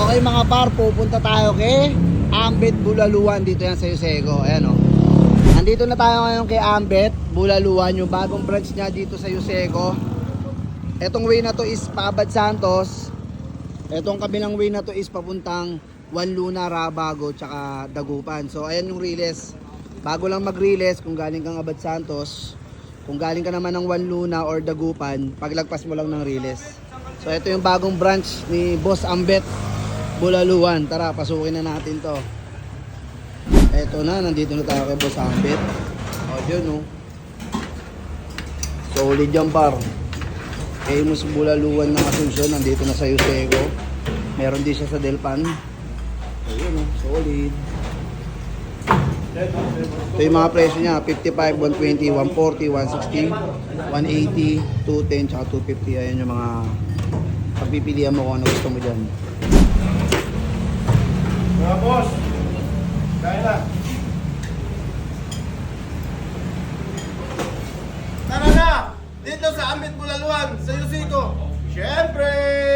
Okay mga par, pupunta tayo kay Ambet Bulaluan. Dito yan sa Yuseco. Ayan o. Nandito na tayo ngayon kay Ambet Bulaluan, yung bagong branch niya dito sa Yuseco. Etong way na to is Paabad Santos. Etong kabilang way na to is papuntang Juan Luna, Rabago, tsaka Dagupan. So ayan yung Riles. Bago lang mag-Riles, kung galing kang Abad Santos, kung galing ka naman ng Juan Luna or Dagupan, paglagpas mo lang ng Riles. So ito yung bagong branch ni Boss Ambet Bulaluan. Tara, pasukin na natin to. Eto na, nandito na tayo kay Boss Ambet. O yun o. Solid yan par. Famous Bulaluan ng Asuncion, nandito na sa Yuseco. Meron din siya sa Delpan. So yun o, solid. Ito yung mga presyo niya, 55, 120, 140, 160, 180, 210, tsaka 250. Ayan yung mga pagpipilihan mo kung ano gusto mo dyan. Mga boss, kaya na. Tara na! Dito sa Ambet Bulaluan, sa Yuseco. Siyempre!